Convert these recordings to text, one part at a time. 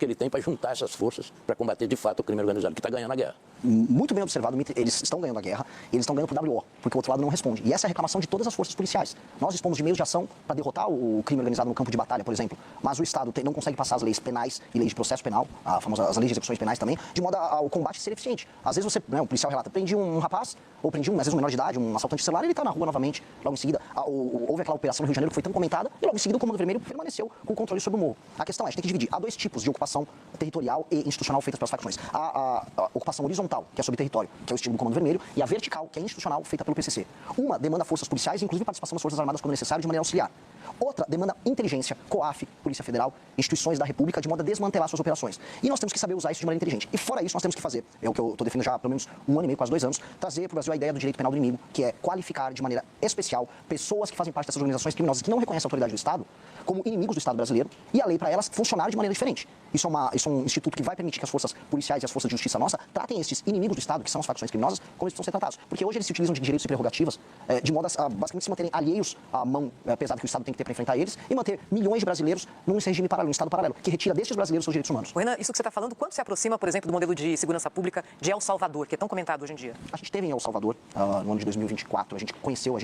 que ele tem para juntar essas forças para combater de fato o crime organizado, que está ganhando a guerra. Muito bem observado, eles estão ganhando a guerra, eles estão ganhando por WO, porque o outro lado não responde. E essa é a reclamação de todas as forças policiais. Nós dispomos de meios de ação para derrotar o crime organizado no campo de batalha, por exemplo, mas o Estado não consegue passar as leis penais e leis de processo penal, as leis de execuções penais também, de modo ao combate ser eficiente. Às vezes o policial relata, prendi um rapaz, ou prendi às vezes um menor de idade, um assaltante celular, e ele está na rua novamente, logo em seguida. Houve aquela operação no Rio de Janeiro que foi tão comentada, e logo em seguida o Comando Vermelho permaneceu com o controle sobre o morro. A questão é, a gente tem que dividir. Há dois tipos de ocupação territorial e institucional feitas pelas facções. A ocupação horizontal, que é sobre território, que é o estilo do Comando Vermelho, e a vertical, que é institucional, feita pelo PCC. Uma demanda forças policiais, inclusive participação das Forças Armadas quando necessário, de maneira auxiliar. Outra demanda inteligência, COAF, Polícia Federal, instituições da República, de modo a desmantelar suas operações. E nós temos que saber usar isso de maneira inteligente. E fora isso, nós temos que fazer, é o que eu estou defendendo já há pelo menos 1 ano e meio, quase 2 anos, trazer para o Brasil a ideia do direito penal do inimigo, que é qualificar de maneira especial pessoas que fazem parte dessas organizações criminosas que não reconhecem a autoridade do Estado como inimigos do Estado brasileiro, e a lei para elas funcionar de maneira diferente. Isso é um instituto que vai permitir que as forças policiais e as forças de justiça nossa tratem esses inimigos do Estado, que são as facções criminosas, como eles precisam ser tratados. Porque hoje eles se utilizam de direitos e prerrogativas de modo a basicamente se manterem alheios à mão pesada que o Estado tem que ter para enfrentar eles e manter milhões de brasileiros num regime paralelo, num Estado paralelo, que retira destes brasileiros seus direitos humanos. Renan, isso que você está falando, quanto se aproxima, por exemplo, do modelo de segurança pública de El Salvador, que é tão comentado hoje em dia? A gente teve em El Salvador, no ano de 2024, a gente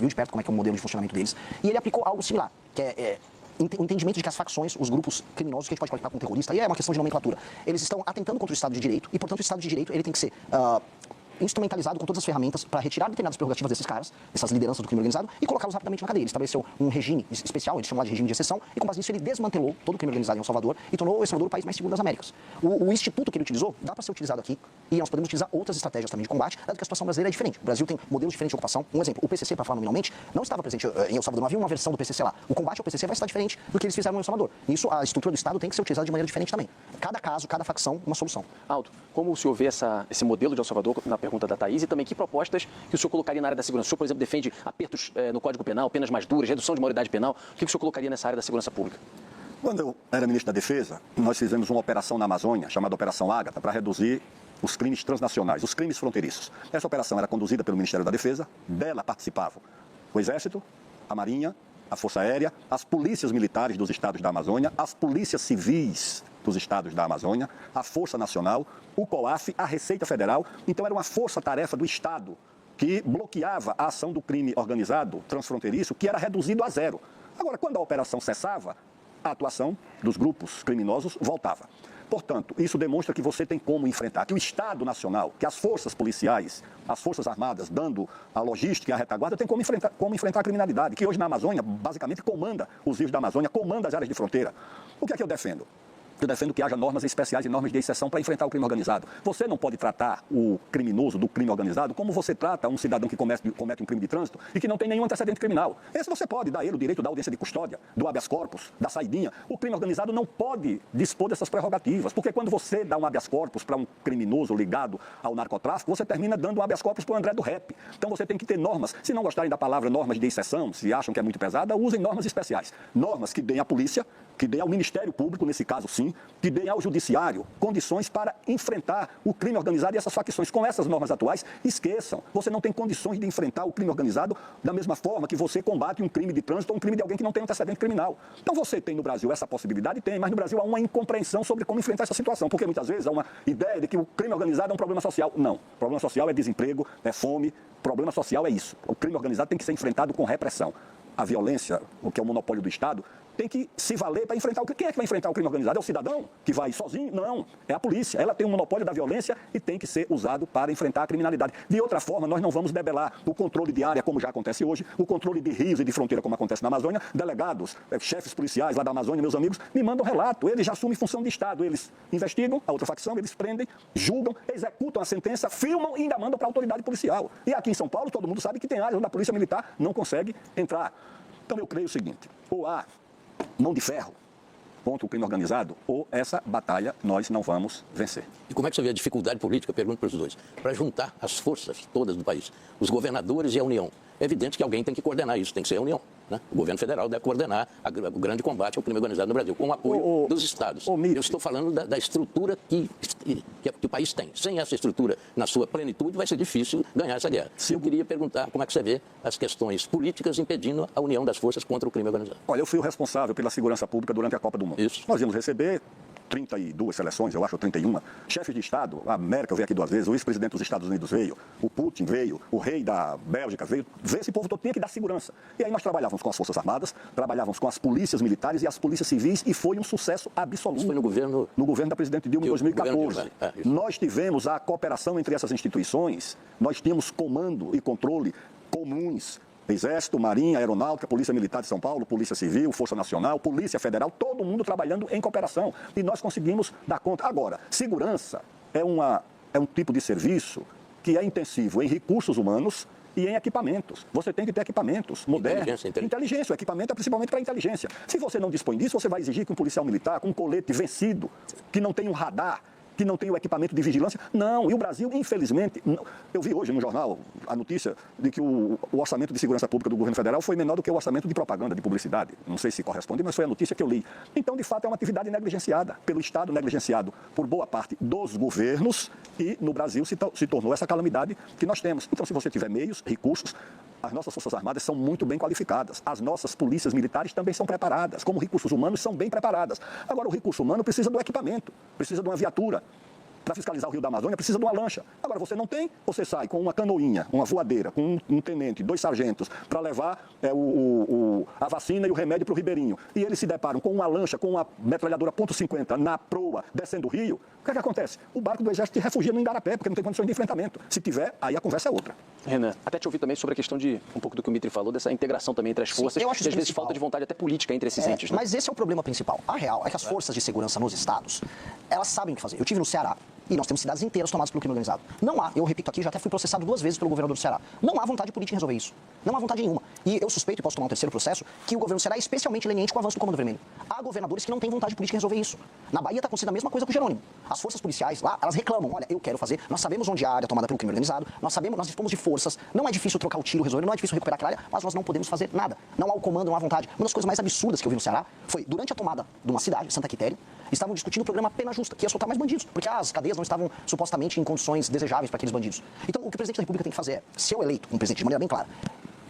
viu de perto como é que é o modelo de funcionamento deles, e ele aplicou algo similar, que o entendimento de que as facções, os grupos criminosos, que a gente pode qualificar como terrorista, e é uma questão de nomenclatura, eles estão atentando contra o Estado de Direito, e, portanto, o Estado de Direito ele tem que ser instrumentalizado com todas as ferramentas para retirar determinadas prerrogativas desses caras, dessas lideranças do crime organizado, e colocá-los rapidamente na cadeia. Ele estabeleceu um regime especial, eles chamam lá de regime de exceção, e com base nisso ele desmantelou todo o crime organizado em El Salvador e tornou El Salvador o país mais seguro das Américas. O instituto que ele utilizou dá para ser utilizado aqui, e nós podemos utilizar outras estratégias também de combate, dado que a situação brasileira é diferente. O Brasil tem modelos diferentes de ocupação. Um exemplo, o PCC, para falar nominalmente, não estava presente em El Salvador, não havia uma versão do PCC lá. O combate ao PCC vai estar diferente do que eles fizeram em El Salvador. Nisso, a estrutura do Estado tem que ser utilizada de maneira diferente também. Cada caso, cada facção, uma solução. Aldo, como o senhor vê esse modelo de El Salvador, na pergunta da Thaís, e também que propostas que o senhor colocaria na área da segurança? O senhor, por exemplo, defende apertos no Código Penal, penas mais duras, redução de maioridade penal. O que o senhor colocaria nessa área da segurança pública? Quando eu era ministro da Defesa, nós fizemos uma operação na Amazônia, chamada Operação Ágata, para reduzir os crimes transnacionais, os crimes fronteiriços. Essa operação era conduzida pelo Ministério da Defesa, dela participavam o Exército, a Marinha, a Força Aérea, as polícias militares dos estados da Amazônia, as polícias civis dos estados da Amazônia, a Força Nacional, o COAF, a Receita Federal. Então era uma força-tarefa do Estado que bloqueava a ação do crime organizado transfronteiriço, que era reduzido a zero. Agora, quando a operação cessava, a atuação dos grupos criminosos voltava. Portanto, isso demonstra que você tem como enfrentar, que o Estado Nacional, que as forças policiais, as forças armadas, dando a logística e a retaguarda, tem como enfrentar a criminalidade, que hoje na Amazônia, basicamente, comanda os rios da Amazônia, comanda as áreas de fronteira. O que é que eu defendo? Eu defendo que haja normas especiais e normas de exceção para enfrentar o crime organizado. Você não pode tratar o criminoso do crime organizado como você trata um cidadão que comete um crime de trânsito e que não tem nenhum antecedente criminal. Esse você pode dar ele o direito da audiência de custódia, do habeas corpus, da saidinha. O crime organizado não pode dispor dessas prerrogativas, porque quando você dá um habeas corpus para um criminoso ligado ao narcotráfico, você termina dando um habeas corpus para o André do Rap. Então você tem que ter normas. Se não gostarem da palavra normas de exceção, se acham que é muito pesada, usem normas especiais. Normas que deem à polícia, que deem ao Ministério Público, nesse caso sim, que deem ao Judiciário condições para enfrentar o crime organizado e essas facções. Com essas normas atuais, esqueçam. Você não tem condições de enfrentar o crime organizado da mesma forma que você combate um crime de trânsito ou um crime de alguém que não tem antecedente criminal. Então você tem no Brasil essa possibilidade? Tem, mas no Brasil há uma incompreensão sobre como enfrentar essa situação, porque muitas vezes há uma ideia de que o crime organizado é um problema social. Não. O problema social é desemprego, é fome. O problema social é isso. O crime organizado tem que ser enfrentado com repressão. A violência, o que é o monopólio do Estado, tem que se valer para enfrentar o crime. Quem é que vai enfrentar o crime organizado? É o cidadão que vai sozinho? Não, é a polícia. Ela tem um monopólio da violência e tem que ser usado para enfrentar a criminalidade. De outra forma, nós não vamos debelar o controle de área, como já acontece hoje, o controle de rios e de fronteira, como acontece na Amazônia. Delegados, chefes policiais lá da Amazônia, meus amigos, me mandam relato. Eles já assumem função de Estado. Eles investigam a outra facção, eles prendem, julgam, executam a sentença, filmam e ainda mandam para a autoridade policial. E aqui em São Paulo, todo mundo sabe que tem áreas onde a polícia militar não consegue entrar. Então eu creio o seguinte, ou há mão de ferro contra o crime organizado, ou essa batalha nós não vamos vencer. E como é que você vê a dificuldade política, pergunto para os dois, para juntar as forças todas do país, os governadores e a União? É evidente que alguém tem que coordenar isso, tem que ser a União, né? O governo federal deve coordenar o grande combate ao crime organizado no Brasil, com o apoio dos estados. Eu estou falando da estrutura que o país tem. Sem essa estrutura, na sua plenitude, vai ser difícil ganhar essa guerra. Eu queria perguntar como é que você vê as questões políticas impedindo a união das forças contra o crime organizado. Olha, eu fui o responsável pela segurança pública durante a Copa do Mundo. Isso. Nós íamos receber 32 seleções, eu acho, ou 31, chefes de Estado, a América veio aqui 2 vezes, o ex-presidente dos Estados Unidos veio, o Putin veio, o rei da Bélgica veio, esse povo todo tinha que dar segurança. E aí nós trabalhávamos com as Forças Armadas, trabalhávamos com as polícias militares e as polícias civis, e foi um sucesso absoluto. Isso foi no governo... No governo da presidente Dilma em 2014. Nós tivemos a cooperação entre essas instituições, nós tínhamos comando e controle comuns. Exército, Marinha, Aeronáutica, Polícia Militar de São Paulo, Polícia Civil, Força Nacional, Polícia Federal, todo mundo trabalhando em cooperação. E nós conseguimos dar conta. Agora, segurança é um tipo de serviço que é intensivo em recursos humanos e em equipamentos. Você tem que ter equipamentos modernos. Inteligência. O equipamento é principalmente para inteligência. Se você não dispõe disso, você vai exigir que um policial militar com um colete vencido, que não tem um radar, que não tem o equipamento de vigilância. Não, e o Brasil, infelizmente, eu vi hoje no jornal a notícia de que o orçamento de segurança pública do governo federal foi menor do que o orçamento de propaganda, de publicidade. Não sei se corresponde, mas foi a notícia que eu li. Então, de fato, é uma atividade negligenciada pelo Estado, negligenciado por boa parte dos governos, e no Brasil se tornou essa calamidade que nós temos. Então, se você tiver meios, recursos, as nossas Forças Armadas são muito bem qualificadas. As nossas polícias militares também são preparadas. Como recursos humanos, são bem preparadas. Agora, o recurso humano precisa do equipamento, precisa de uma viatura. Para fiscalizar o Rio da Amazônia, precisa de uma lancha. Agora, você não tem, você sai com uma canoinha, uma voadeira, com um tenente, 2 sargentos, para levar a vacina e o remédio para o Ribeirinho. E eles se deparam com uma lancha, com uma metralhadora .50 na proa, descendo o rio. O que é que acontece? O barco do Exército se refugia no Igarapé, porque não tem condições de enfrentamento. Se tiver, aí a conversa é outra. Renan, até te ouvir também sobre a questão de, um pouco do que o Mitri falou, dessa integração também entre as forças, eu acho e às vezes falta de vontade até política entre esses entes. Né? Mas esse é o problema principal. A real é que as forças de segurança nos estados, elas sabem o que fazer. Eu estive no Ceará, e nós temos cidades inteiras tomadas pelo crime organizado. Não há, eu repito aqui, já até fui processado 2 vezes pelo governador do Ceará. Não há vontade política em resolver isso. Não há vontade nenhuma. E eu suspeito, e posso tomar um terceiro processo, que o governo do Ceará é especialmente leniente com o avanço do Comando Vermelho. Há governadores que não têm vontade política em resolver isso. Na Bahia está acontecendo a mesma coisa com o Jerônimo. As forças policiais lá, elas reclamam, olha, eu quero fazer, nós sabemos onde há área tomada pelo crime organizado, nós dispomos de forças, não é difícil trocar o tiro, resolver, não é difícil recuperar aquela área, mas nós não podemos fazer nada. Não há o comando, não há vontade. Uma das coisas mais absurdas que eu vi no Ceará foi, durante a tomada de uma cidade, Santa Quitéria, estavam discutindo o programa Pena Justa, que ia soltar mais bandidos, porque as cadeias não estavam supostamente em condições desejáveis para aqueles bandidos. Então, o que o presidente da República tem que fazer é, se eu eleito um presidente de maneira bem clara,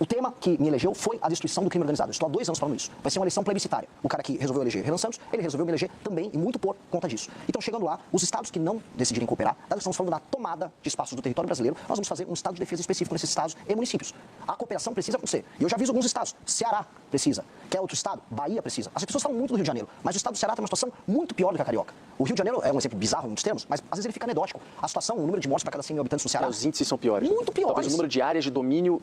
o tema que me elegeu foi a destruição do crime organizado. Eu estou há 2 anos falando isso. Vai ser uma eleição plebiscitária. O cara que resolveu eleger Renan Santos, ele resolveu me eleger também, e muito por conta disso. Então, chegando lá, os estados que não decidirem cooperar, nós estamos falando da tomada de espaços do território brasileiro, nós vamos fazer um estado de defesa específico nesses estados e municípios. A cooperação precisa acontecer. E eu já aviso alguns estados. Ceará precisa. Quer outro estado? Bahia precisa. As pessoas falam muito do Rio de Janeiro, mas o estado do Ceará tem uma situação muito pior do que a carioca. O Rio de Janeiro é um exemplo bizarro em muitos termos, mas às vezes ele fica anedótico. A situação, o número de mortes para cada 100 mil habitantes no Ceará... Os índices são piores. Muito piores. Talvez o número de áreas de domínio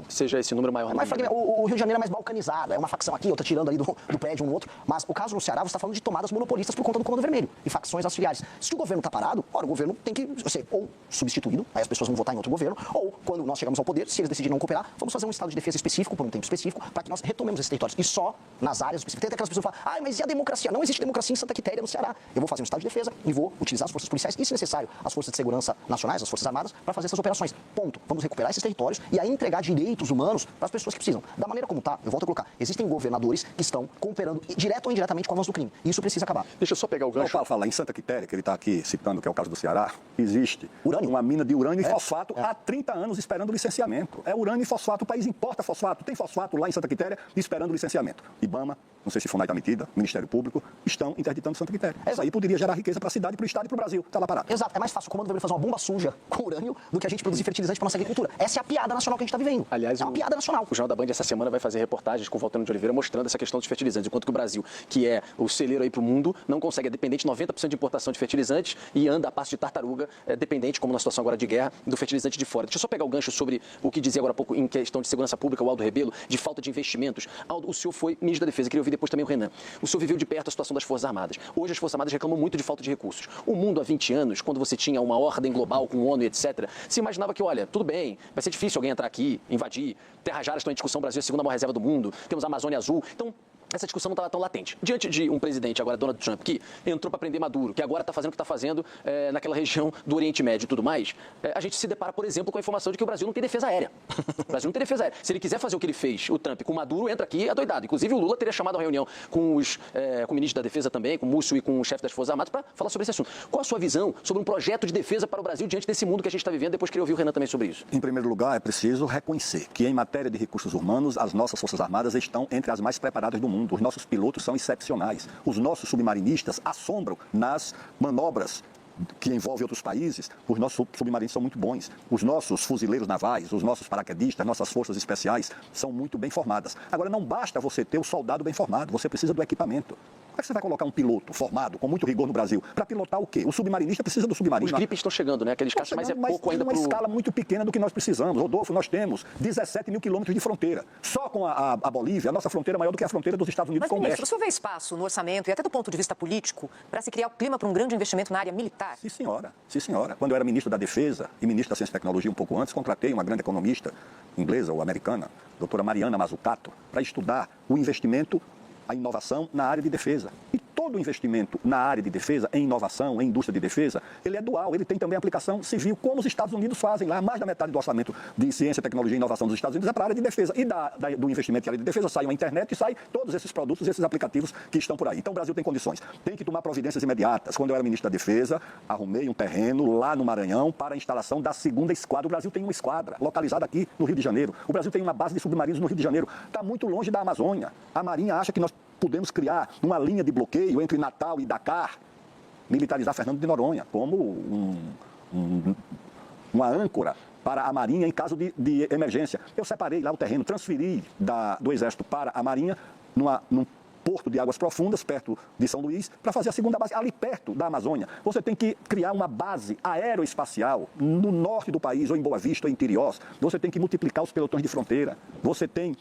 seja esse número maior. O Rio de Janeiro é mais balcanizado, é uma facção aqui, outra tirando ali do prédio um no outro, mas o caso no Ceará, você está falando de tomadas monopolistas por conta do Comando Vermelho e facções auxiliares. Se o governo está parado, ora, o governo tem que ser ou substituído, aí as pessoas vão votar em outro governo, ou quando nós chegamos ao poder, se eles decidirem não cooperar, vamos fazer um estado de defesa específico, por um tempo específico, para que nós retomemos esses territórios. E só nas áreas específicas. Tem aquelas pessoas que falam, mas e a democracia? Não existe democracia em Santa Quitéria, no Ceará. Eu vou fazer um estado de defesa e vou utilizar as forças policiais e, se necessário, as forças de segurança nacionais, as forças armadas, para fazer essas operações. Ponto. Vamos recuperar esses territórios e aí entregar direitos humanos para as pessoas que precisam. Da maneira como está, eu volto a colocar, existem governadores que estão cooperando direto ou indiretamente com o avanço do crime. E isso precisa acabar. Deixa eu só pegar o gancho. Paulo fala, em Santa Quitéria, que ele está aqui citando, que é o caso do Ceará, existe uma mina de urânio e fosfato há 30 anos esperando licenciamento. É urânio e fosfato, o país importa fosfato. Tem fosfato lá em Santa Quitéria esperando licenciamento. IBAMA, não sei se FUNAI está metida, Ministério Público, estão interditando Santa Quitéria. Isso aí poderia gerar riqueza para a cidade, para o Estado e para o Brasil. Está lá parado. Exato. É mais fácil o comando fazer uma bomba suja com urânio do que a gente produzir fertilizante para nossa agricultura. Essa é a piada nacional que a gente está vivendo. Aliás, é uma piada nacional. O Jornal da Band essa semana vai fazer reportagens com o Valtano de Oliveira mostrando essa questão dos fertilizantes, enquanto que o Brasil, que é o celeiro aí para o mundo, não consegue, é dependente de 90% de importação de fertilizantes e anda a passo de tartaruga, dependente, como na situação agora de guerra, do fertilizante de fora. Deixa eu só pegar o gancho sobre o que dizia agora há pouco em questão de segurança pública, o Aldo Rebelo, de falta de investimentos. Aldo, o senhor foi ministro da Defesa, queria ouvir depois também o Renan. O senhor viveu de perto a situação das Forças Armadas. Hoje as Forças Armadas reclamam muito de falta de recursos. O mundo há 20 anos, quando você tinha uma ordem global com ONU e etc., se imaginava que, olha, tudo bem, vai ser difícil alguém entrar aqui, invadir, Terras Raras estão em discussão, o Brasil é a segunda maior reserva do mundo, temos a Amazônia Azul, então essa discussão não estava tão latente. Diante de um presidente, agora Donald Trump, que entrou para prender Maduro, que agora está fazendo o que está fazendo naquela região do Oriente Médio e tudo mais, a gente se depara, por exemplo, com a informação de que o Brasil não tem defesa aérea. O Brasil não tem defesa aérea. Se ele quiser fazer o que ele fez, o Trump, com Maduro, entra aqui adoidado. Inclusive, o Lula teria chamado uma reunião com o ministro da Defesa também, com o Múcio e com o chefe das Forças Armadas, para falar sobre esse assunto. Qual a sua visão sobre um projeto de defesa para o Brasil diante desse mundo que a gente está vivendo? Depois queria ouvir o Renan também sobre isso. Em primeiro lugar, é preciso reconhecer que, em matéria de recursos humanos, as nossas Forças Armadas estão entre as mais preparadas do mundo. mundo. Os nossos pilotos são excepcionais. Os nossos submarinistas assombram nas manobras que envolve outros países. Os nossos submarinos são muito bons. Os nossos fuzileiros navais, os nossos paraquedistas, nossas forças especiais são muito bem formadas. Agora, não basta você ter o soldado bem formado, você precisa do equipamento. Como é que você vai colocar um piloto formado, com muito rigor no Brasil, para pilotar o quê? O submarinista precisa do submarino. Os gripes estão chegando, né? Aqueles caças, mas é pouco ainda uma escala muito pequena do que nós precisamos. Rodolfo, nós temos 17 mil quilômetros de fronteira. Só com a Bolívia, a nossa fronteira é maior do que a fronteira dos Estados Unidos Mas, com o ministro, México. o senhor vê espaço no orçamento e até do ponto de vista político para se criar o clima para um grande investimento na área militar? Sim, senhora. Sim, senhora. Quando eu era ministro da Defesa e ministro da Ciência e Tecnologia um pouco antes, contratei uma grande economista inglesa ou americana, doutora Mariana Mazzucato, para estudar o investimento, a inovação na área de defesa. E todo investimento na área de defesa, em inovação, em indústria de defesa, ele é dual, ele tem também aplicação civil, como os Estados Unidos fazem lá. Mais da metade do orçamento de ciência, tecnologia e inovação dos Estados Unidos é para a área de defesa. E do investimento na área de defesa sai a internet e sai todos esses produtos, esses aplicativos que estão por aí. Então o Brasil tem condições. Tem que tomar providências imediatas. Quando eu era ministro da Defesa, arrumei um terreno lá no Maranhão para a instalação da 2ª esquadra. O Brasil tem uma esquadra localizada aqui no Rio de Janeiro. O Brasil tem uma base de submarinos no Rio de Janeiro. Está muito longe da Amazônia. A Marinha acha que nós podemos criar uma linha de bloqueio entre Natal e Dakar, militarizar Fernando de Noronha como uma âncora para a Marinha em caso de emergência. Eu separei lá o terreno, transferi do Exército para a Marinha num porto de águas profundas, perto de São Luís, para fazer a 2ª base, ali perto da Amazônia. Você tem que criar uma base aeroespacial no norte do país, ou em Boa Vista, ou em Tiriós. Você tem que multiplicar os pelotões de fronteira. Você tem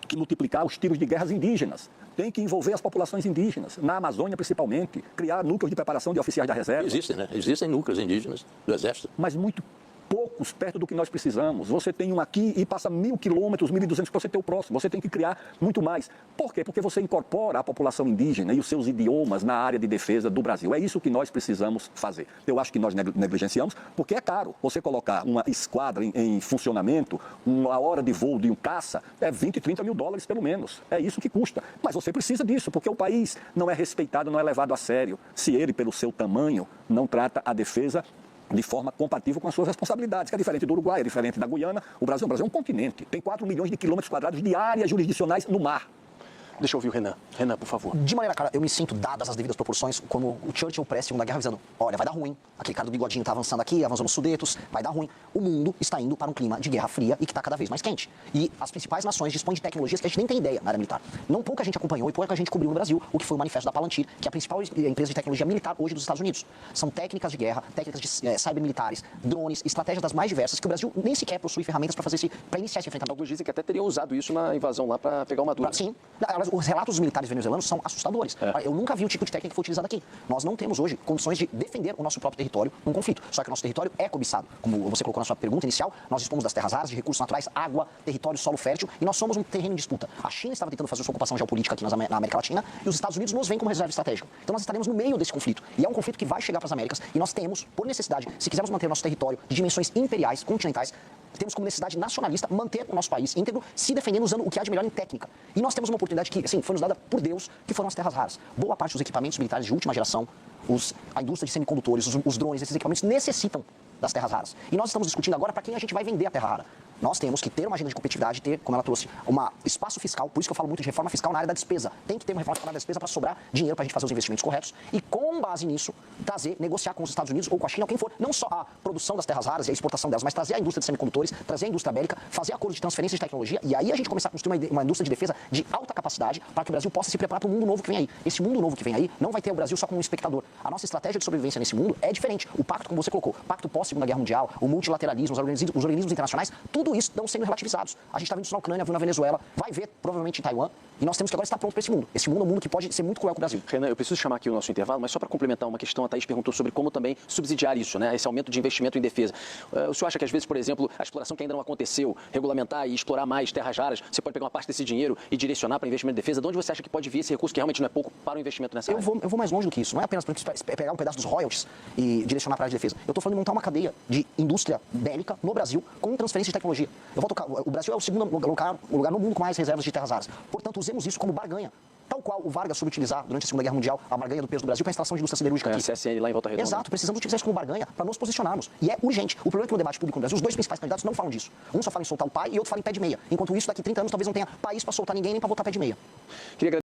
que multiplicar os tiros de guerras indígenas. Tem que envolver as populações indígenas, na Amazônia principalmente, criar núcleos de preparação de oficiais da reserva. Existem, né? Existem núcleos indígenas do Exército. Mas muito poucos perto do que nós precisamos. Você tem um aqui e passa 1.000 quilômetros, 1.200 para você ter o próximo. Você tem que criar muito mais. Por quê? Porque você incorpora a população indígena e os seus idiomas na área de defesa do Brasil. É isso que nós precisamos fazer. Eu acho que nós negligenciamos, porque é caro. Você colocar uma esquadra em funcionamento, uma hora de voo de um caça, é 20, 30 mil dólares pelo menos. É isso que custa. Mas você precisa disso, porque o país não é respeitado, não é levado a sério, se ele, pelo seu tamanho, não trata a defesa de forma compatível com as suas responsabilidades, que é diferente do Uruguai, é diferente da Guiana. O Brasil é um continente, tem 4 milhões de quilômetros quadrados de áreas jurisdicionais no mar. Deixa eu ouvir o Renan. Renan, por favor. De maneira clara, eu me sinto, dadas as devidas proporções, como o Churchill presta Segunda Guerra avisando, olha, vai dar ruim, aquele cara do bigodinho está avançando aqui, avançando os Sudetos, vai dar ruim. O mundo está indo para um clima de guerra fria e que está cada vez mais quente. E as principais nações dispõem de tecnologias que a gente nem tem ideia na área militar. Não pouca gente acompanhou e pouca gente cobriu no Brasil o que foi o manifesto da Palantir, que é a principal empresa de tecnologia militar hoje dos Estados Unidos. São técnicas de guerra, técnicas de cybermilitares, drones, estratégias das mais diversas, que o Brasil nem sequer possui ferramentas para iniciar esse enfrentamento. Alguns dizem que até teriam usado isso na invasão lá para pegar o Maduro. Sim. Os relatos dos militares venezuelanos são assustadores. Eu nunca vi o tipo de técnica que foi utilizada aqui. Nós não temos hoje condições de defender o nosso próprio território num conflito. Só que o nosso território é cobiçado. Como você colocou na sua pergunta inicial, nós dispomos das terras raras, de recursos naturais, água, território, solo fértil, e nós somos um terreno em disputa. A China estava tentando fazer sua ocupação geopolítica aqui na América Latina, e os Estados Unidos nos veem como reserva estratégica. Então nós estaremos no meio desse conflito. E é um conflito que vai chegar para as Américas, e nós temos, por necessidade, se quisermos manter o nosso território de dimensões imperiais, continentais, temos como necessidade nacionalista manter o nosso país íntegro, se defendendo usando o que há de melhor em técnica. E nós temos uma oportunidade que, assim, foi nos dada por Deus, que foram as terras raras. Boa parte dos equipamentos militares de última geração, a indústria de semicondutores, os drones, esses equipamentos necessitam das terras raras. E nós estamos discutindo agora para quem a gente vai vender a terra rara. Nós temos que ter uma agenda de competitividade, ter, como ela trouxe, um espaço fiscal, por isso que eu falo muito de reforma fiscal na área da despesa. Tem que ter uma reforma fiscal na área da despesa para sobrar dinheiro para a gente fazer os investimentos corretos e, com base nisso, negociar com os Estados Unidos ou com a China, ou quem for, não só a produção das terras raras e a exportação delas, mas trazer a indústria de semicondutores, trazer a indústria bélica, fazer acordos de transferência de tecnologia e aí a gente começar a construir uma indústria de defesa de alta capacidade para que o Brasil possa se preparar para o mundo novo que vem aí. Esse mundo novo que vem aí não vai ter o Brasil só como um espectador. A nossa estratégia de sobrevivência nesse mundo é diferente. O pacto, como você colocou, pacto pós-Segunda Guerra Mundial, o multilateralismo, os organismos internacionais, tudo isso estão sendo relativizados. A gente está vendo isso na Ucrânia, viu na Venezuela, vai ver provavelmente em Taiwan, e nós temos que agora estar pronto para esse mundo. Esse mundo é um mundo que pode ser muito cruel com o Brasil. Renan, eu preciso chamar aqui o nosso intervalo, mas só para complementar uma questão, a Thaís perguntou sobre como também subsidiar isso, né? Esse aumento de investimento em defesa. O senhor acha que às vezes, por exemplo, a exploração que ainda não aconteceu, regulamentar e explorar mais terras raras, você pode pegar uma parte desse dinheiro e direcionar para investimento em defesa? De onde você acha que pode vir esse recurso que realmente não é pouco para o investimento nessa área? Eu vou mais longe do que isso. Não é apenas para pegar um pedaço dos royalties e direcionar para a área de defesa. Eu estou falando de montar uma cadeia de indústria bélica no Brasil com transferência de tecnologia. O Brasil é o segundo lugar no mundo com mais reservas de terras raras. Portanto, usemos isso como barganha. Tal qual o Vargas soube utilizar durante a Segunda Guerra Mundial a barganha do peso do Brasil para a instalação de indústria siderúrgica aqui. A CSN lá em Volta Redonda. Exato, precisamos utilizar isso como barganha para nos posicionarmos. E é urgente. O problema é que no debate público no Brasil, os dois principais candidatos não falam disso. Um só fala em soltar o pai e outro fala em pé de meia. Enquanto isso, daqui 30 anos talvez não tenha país para soltar ninguém nem para botar pé de meia. Queria